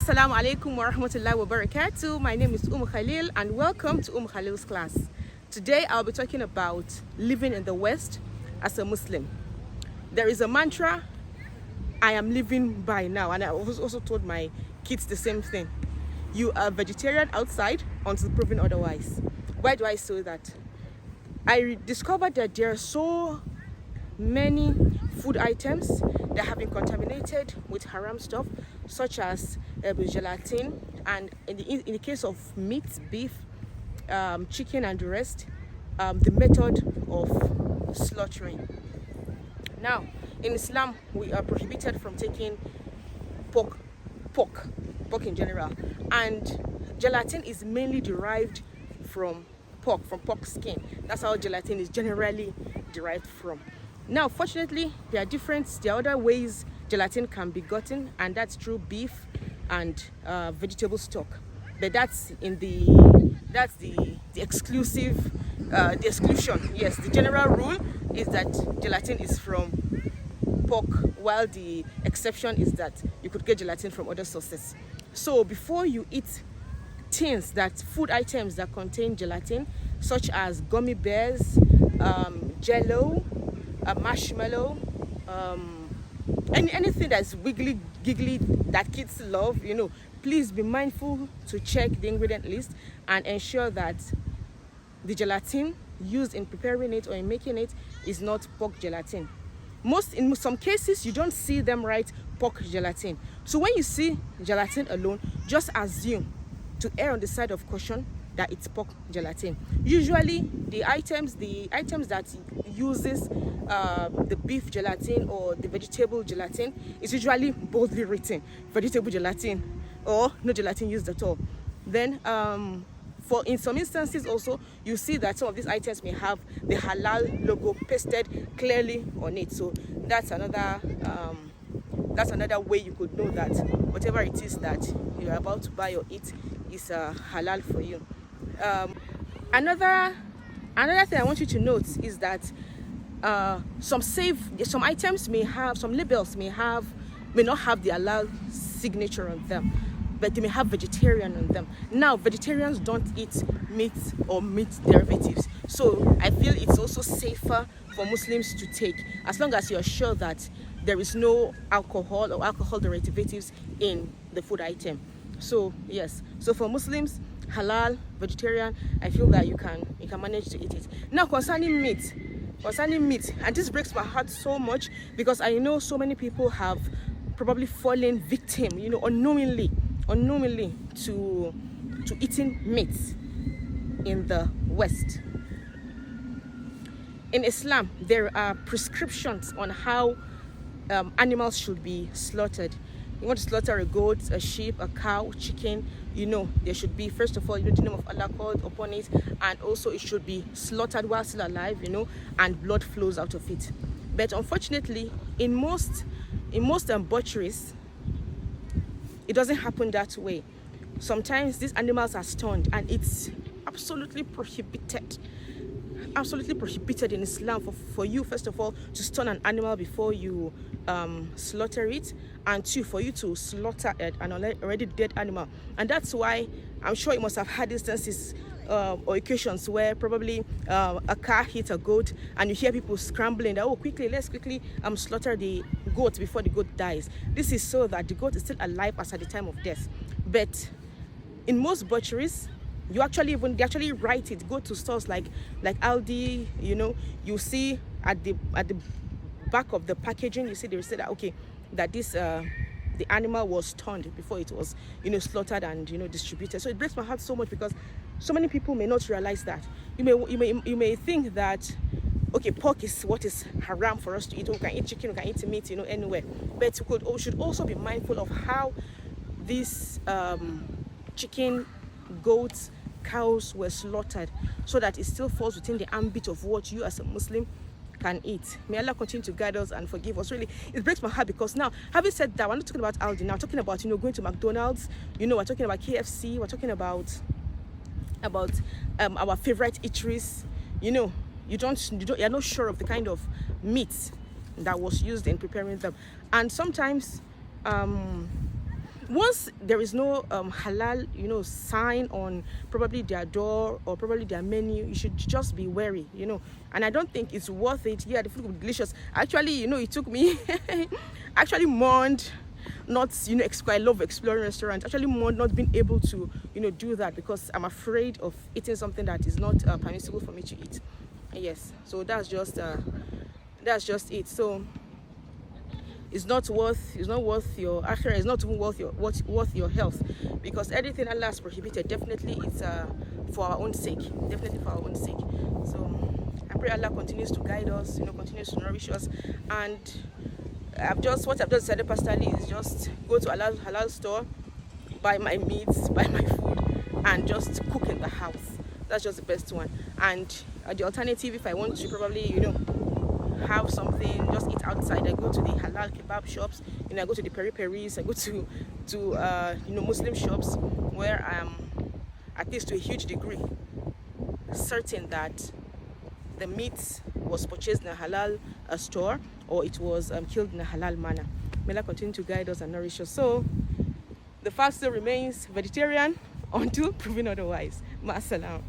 Assalamu alaikum wa rahmatullahi wa barakatuh. My name is Khalil and welcome to Khalil's class. Today I'll be talking about living in the West as a Muslim. There is a mantra I am living by now, and I also told my kids the same thing. You are vegetarian outside until proven otherwise. Why do I say that? I discovered that there are so many food items that have been contaminated with haram stuff, such as gelatin, and in the case of meat, beef, chicken and the rest, the method of slaughtering. Now, in Islam, we are prohibited from taking pork in general, and gelatin is mainly derived from pork skin. That's how gelatin is generally derived from. Now, fortunately, there are other ways gelatin can be gotten, and that's through beef and vegetable stock. But that's the exclusion. Yes, the general rule is that gelatin is from pork, while the exception is that you could get gelatin from other sources. So before you eat food items that contain gelatin, such as gummy bears, jello, marshmallow, anything that's wiggly, giggly that kids love, please be mindful to check the ingredient list and ensure that the gelatin used in preparing it or in making it is not pork gelatin. In some cases, you don't see them write pork gelatin. So when you see gelatin alone, just assume, to err on the side of caution, that it's pork gelatin. Usually, the items that uses the beef gelatin or the vegetable gelatin is usually boldly written vegetable gelatin or no gelatin used at all. Then, in some instances also, you see that some of these items may have the Halal logo pasted clearly on it. So that's another way you could know that whatever it is that you're about to buy or eat is halal for you. Another thing I want you to note is that some labels may not have the halal signature on them, but they may have vegetarian on them. Now, vegetarians don't eat meat or meat derivatives, so I feel it's also safer for Muslims to take, as long as you're sure that there is no alcohol or alcohol derivatives in the food item. So yes, so for Muslims, halal, vegetarian, I feel that you can manage to eat it. Now, concerning meat, and this breaks my heart so much, because I know so many people have probably fallen victim, unknowingly to eating meat in the West. In Islam, there are prescriptions on how animals should be slaughtered. You want to slaughter a goat, a sheep, a cow, chicken, there should be, first of all, the name of Allah called upon it, and also it should be slaughtered while still alive, and blood flows out of it. But unfortunately, in most butcheries, it doesn't happen that way. Sometimes these animals are stunned, and it's absolutely prohibited in Islam for you, first of all, to stun an animal before you slaughter it, and two, for you to slaughter an already dead animal. And that's why I'm sure you must have had instances or occasions where probably a car hit a goat, and you hear people scrambling that, let's quickly slaughter the goat before the goat dies. This is so that the goat is still alive as at the time of death. But in most butcheries, they actually write it. Go to stores like Aldi, you see at the back of the packaging, you see they say that that this the animal was stunned before it was slaughtered and distributed. So it breaks my heart so much, because so many people may not realize that. You may think that pork is what is haram for us to eat. We can eat chicken, we can eat meat, anywhere. But we should also be mindful of how these chicken, goats, cows were slaughtered, so that it still falls within the ambit of what you as a Muslim can eat. May Allah continue to guide us and forgive us. Really, it breaks my heart, because now, having said that, we're not talking about Aldi now. We're talking about going to McDonald's. We're talking about KFC. We're talking about our favorite eateries. You're not sure of the kind of meat that was used in preparing them, and sometimes once there is no halal, you know, sign on probably their door or probably their menu, you should just be wary, you know. And I don't think it's worth it. Yeah, the food will be delicious. Actually, you know, it took me actually mourned not, you know, I love exploring restaurants. Actually more not being able to, you know, do that because I'm afraid of eating something that is not permissible for me to eat. Yes, so that's just it. So it's not worth your akhirah. It's not even worth your health, because everything Allah has prohibited, definitely it's for our own sake, definitely for our own sake. So I pray Allah continues to guide us, you know, continues to nourish us. And what I've just said personally is just go to halal store, buy my meats, buy my food, and just cook in the house. That's just the best one. And the alternative, if I want to probably, you know, have something, just eat outside, I go to the halal kebab shops, you know, I go to the peri-peris, I go to you know, Muslim shops, where I'm, at least to a huge degree, certain that the meat was purchased in a halal store, or it was killed in a halal manner. May Allah continue to guide us and nourish us. So the fast still remains vegetarian until proven otherwise. Ma'asalam.